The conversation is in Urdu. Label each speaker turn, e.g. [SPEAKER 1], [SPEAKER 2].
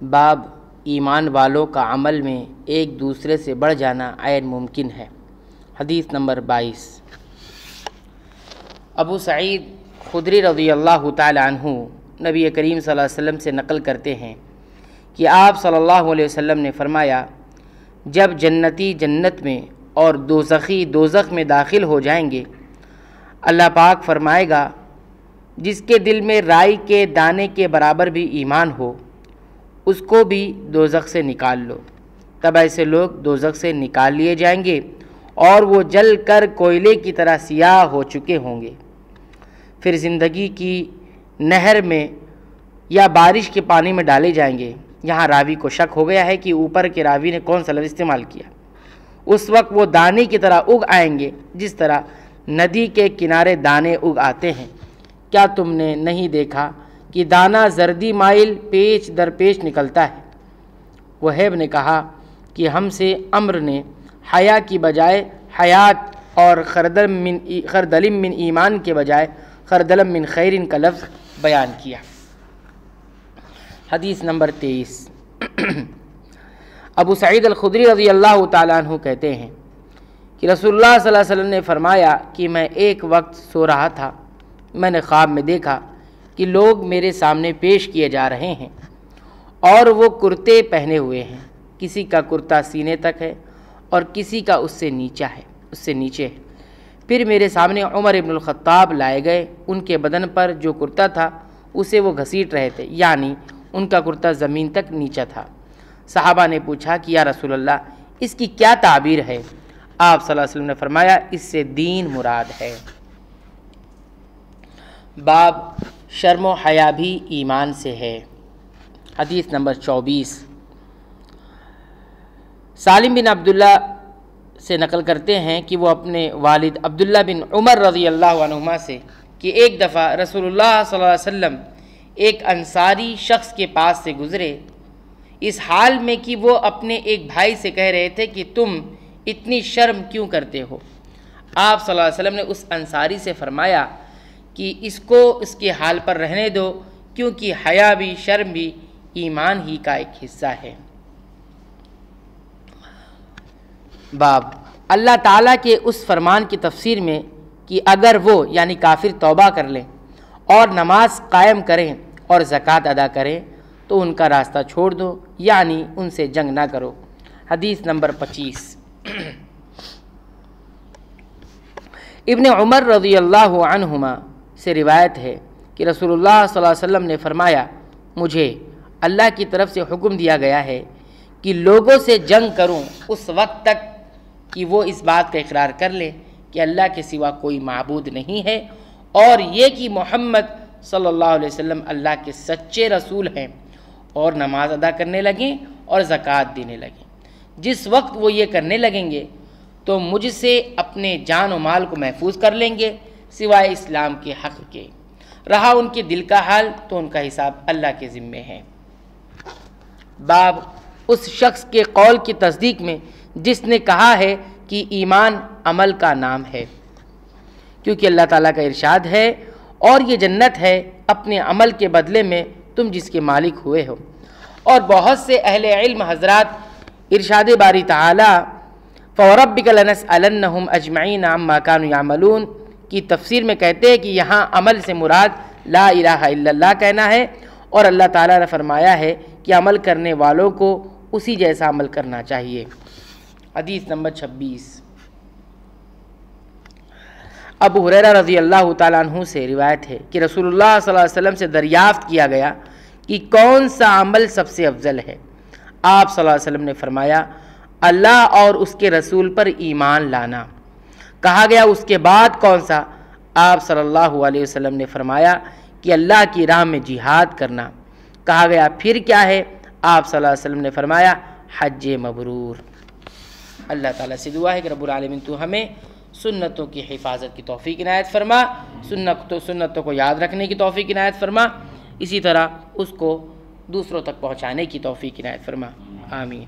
[SPEAKER 1] باب ایمان والوں کا عمل میں ایک دوسرے سے بڑھ جانا عین ممکن ہے۔ حدیث نمبر 22۔ ابو سعید خدری رضی اللہ تعالی عنہ نبی کریم صلی اللہ علیہ وسلم سے نقل کرتے ہیں کہ آپ صلی اللہ علیہ وسلم نے فرمایا، جب جنتی جنت میں اور دوزخی دوزخ میں داخل ہو جائیں گے، اللہ پاک فرمائے گا، جس کے دل میں رائی کے دانے کے برابر بھی ایمان ہو اس کو بھی دوزخ سے نکال لو۔ تب ایسے لوگ دوزخ سے نکال لیے جائیں گے اور وہ جل کر کوئلے کی طرح سیاہ ہو چکے ہوں گے۔ پھر زندگی کی نہر میں یا بارش کے پانی میں ڈالے جائیں گے۔ یہاں راوی کو شک ہو گیا ہے کہ اوپر کے راوی نے کون سا لفظ استعمال کیا۔ اس وقت وہ دانے کی طرح اگ آئیں گے جس طرح ندی کے کنارے دانے اگ آتے ہیں۔ کیا تم نے نہیں دیکھا کہ دانہ زردی مائل پیچ در پیچ نکلتا ہے؟ وہیب نے کہا کہ ہم سے عمر نے حیا کی بجائے حیات اور خردلم من ایمان کے بجائے خردلم من خیرن کا لفظ بیان کیا۔ حدیث نمبر 23۔ ابو سعید الخدری رضی اللہ تعالیٰ عنہ کہتے ہیں کہ رسول اللہ صلی اللہ علیہ وسلم نے فرمایا کہ میں ایک وقت سو رہا تھا، میں نے خواب میں دیکھا کہ لوگ میرے سامنے پیش کیے جا رہے ہیں اور وہ کرتے پہنے ہوئے ہیں، کسی کا کرتا سینے تک ہے اور کسی کا اس سے نیچے ہے۔ پھر میرے سامنے عمر ابن الخطاب لائے گئے، ان کے بدن پر جو کرتا تھا اسے وہ گھسیٹ رہے تھے، یعنی ان کا کرتا زمین تک نیچا تھا۔ صحابہ نے پوچھا کہ یا رسول اللہ اس کی کیا تعبیر ہے؟ آپ صلی اللہ علیہ وسلم نے فرمایا، اس سے دین مراد ہے۔ باب شرم و حیا بھی ایمان سے ہے۔ حدیث نمبر 24۔ سالم بن عبداللہ سے نقل کرتے ہیں کہ وہ اپنے والد عبداللہ بن عمر رضی اللہ عنہما سے کہ ایک دفعہ رسول اللہ صلی اللہ علیہ وسلم ایک انصاری شخص کے پاس سے گزرے، اس حال میں کہ وہ اپنے ایک بھائی سے کہہ رہے تھے کہ تم اتنی شرم کیوں کرتے ہو؟ آپ صلی اللہ علیہ وسلم نے اس انصاری سے فرمایا کہ اس کو اس کے حال پر رہنے دو، کیونکہ حیا بھی شرم بھی ایمان ہی کا ایک حصہ ہے۔ باب اللہ تعالیٰ کے اس فرمان کی تفسیر میں کہ اگر وہ یعنی کافر توبہ کر لیں اور نماز قائم کریں اور زکوٰۃ ادا کریں تو ان کا راستہ چھوڑ دو، یعنی ان سے جنگ نہ کرو۔ حدیث نمبر 25۔ ابن عمر رضی اللہ عنہما سے روایت ہے کہ رسول اللہ صلی اللہ علیہ وسلم نے فرمایا، مجھے اللہ کی طرف سے حکم دیا گیا ہے کہ لوگوں سے جنگ کروں اس وقت تک کہ وہ اس بات کا اقرار کر لے کہ اللہ کے سوا کوئی معبود نہیں ہے اور یہ کہ محمد صلی اللہ علیہ وسلم اللہ کے سچے رسول ہیں، اور نماز ادا کرنے لگیں اور زکوٰۃ دینے لگیں۔ جس وقت وہ یہ کرنے لگیں گے تو مجھ سے اپنے جان و مال کو محفوظ کر لیں گے سوائے اسلام کے حق کے، رہا ان کے دل کا حال تو ان کا حساب اللہ کے ذمے ہے۔ باب اس شخص کے قول کی تصدیق میں جس نے کہا ہے کہ ایمان عمل کا نام ہے، کیونکہ اللہ تعالیٰ کا ارشاد ہے، اور یہ جنت ہے اپنے عمل کے بدلے میں تم جس کے مالک ہوئے ہو۔ اور بہت سے اہل علم حضرات ارشاد باری تعالیٰ فَوَرَبِّكَ لَنَسْأَلَنَّهُمْ أَجْمَعِينَ عَمَّا كَانُوا يَعْمَلُونَ کی تفسیر میں کہتے ہیں کہ یہاں عمل سے مراد لا الہ الا اللہ کہنا ہے، اور اللہ تعالیٰ نے فرمایا ہے کہ عمل کرنے والوں کو اسی جیسا عمل کرنا چاہیے۔ حدیث نمبر 26۔ ابو ہریرہ رضی اللہ تعالیٰ عنہ سے روایت ہے کہ رسول اللہ صلی اللہ علیہ وسلم سے دریافت کیا گیا کہ کون سا عمل سب سے افضل ہے؟ آپ صلی اللہ علیہ وسلم نے فرمایا، اللہ اور اس کے رسول پر ایمان لانا۔ کہا گیا اس کے بعد کون سا؟ آپ صلی اللہ علیہ وسلم نے فرمایا کہ اللہ کی راہ میں جہاد کرنا۔ کہا گیا پھر کیا ہے؟ آپ صلی اللہ علیہ وسلم نے فرمایا حج مبرور۔ اللہ تعالیٰ سے دعا ہے کہ رب العالمین تو ہمیں سنتوں کی حفاظت کی توفیق عنایت فرما، سنتوں کو یاد رکھنے کی توفیق عنایت فرما، اسی طرح اس کو دوسروں تک پہنچانے کی توفیق عنایت فرما، آمین۔